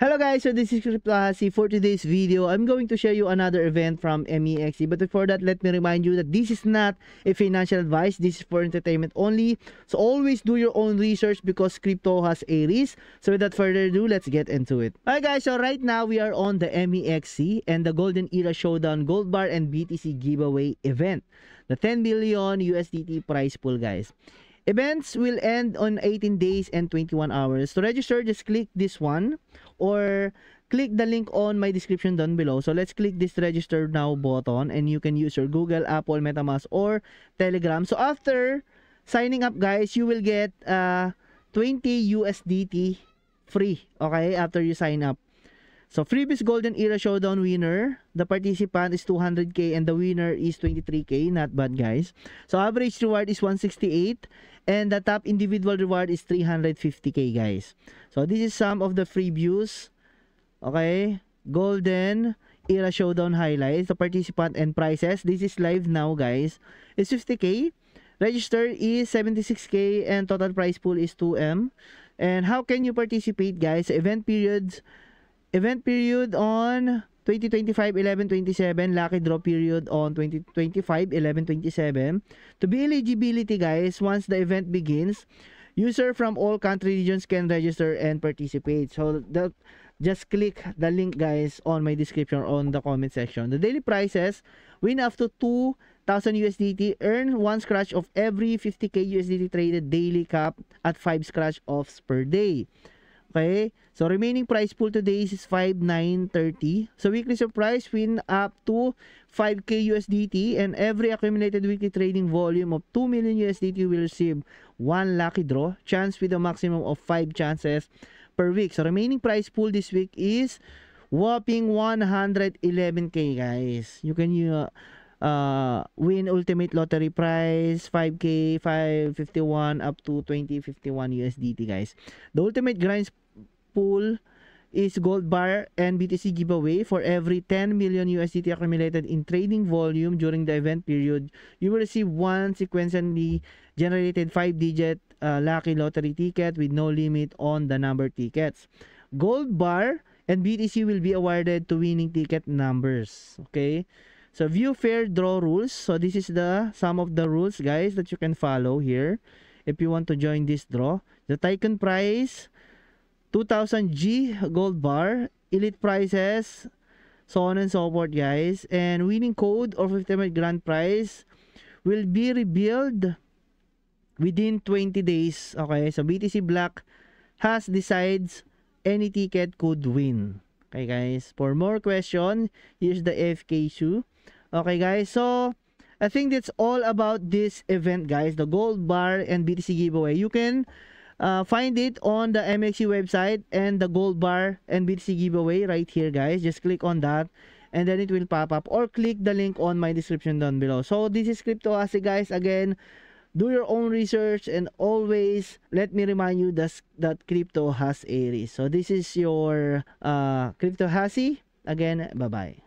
Hello guys, so this is Cryptohasi. For today's video, I'm going to share you another event from MEXC. But before that, let me remind you that this is not a financial advice. This is for entertainment only. So always do your own research because crypto has a risk. So without further ado, let's get into it. Alright guys, so right now we are on the MEXC and the Golden Era Showdown Gold Bar and BTC giveaway event. The 10 billion USDT prize pool, guys. Events will end on 18 days and 21 hours. To register, just click this one or click the link on my description down below. So let's click this register now button and you can use your Google, Apple, MetaMask, or Telegram. So after signing up guys, you will get 20 USDT free, okay, after you sign up. So previous Golden Era Showdown winner, the participant is 200k and the winner is 23k. Not bad guys. So average reward is 168 and the top individual reward is 350k guys. So this is some of the previews. Okay, Golden Era Showdown highlights, the participant and prizes. This is live now guys. It's 50k. Register is 76k and total prize pool is 2M. And how can you participate guys? Event period on 2025 11/27, lucky draw period on 2025 11/27. To be eligibility guys, once the event begins, user from all country regions can register and participate. So just click the link guys on my description on the comment section. The daily prizes: win up to 2,000 USDT, earn 1 scratch of every 50k USDT traded daily, cap at 5 scratch offs per day. Okay, so remaining prize pool today is 5,930. So weekly surprise, win up to 5k USDT and every accumulated weekly trading volume of 2 million USDT will receive 1 lucky draw chance with a maximum of 5 chances per week. So remaining prize pool this week is whopping 111k guys. You can win ultimate lottery prize 5k, 551 up to 2051 USDT guys. The ultimate grind pool is Gold Bar and BTC giveaway. For every 10 million USDT accumulated in trading volume during the event period, you will receive 1 sequentially generated 5-digit lucky lottery ticket with no limit on the number of tickets. Gold Bar and BTC will be awarded to winning ticket numbers. Okay, so view fair draw rules. So this is some of the rules guys that you can follow here if you want to join this draw. The Tycoon prize, 2000G Gold Bar, elite prizes, so on and so forth guys. And winning code or 50 grand prize will be revealed within 20 days. Okay, so BTC Black has decides any ticket could win. Okay guys, for more question, here's the FAQ. Okay guys, so I think that's all about this event guys, the Gold Bar and BTC giveaway. You can find it on the MEXC website and the Gold Bar and BTC giveaway right here guys. Just click on that and then it will pop up, or click the link on my description down below. So this is Cryptohasi guys. Again, do your own research and always let me remind you that crypto has a risk. So this is your Cryptohasi. Again, bye bye.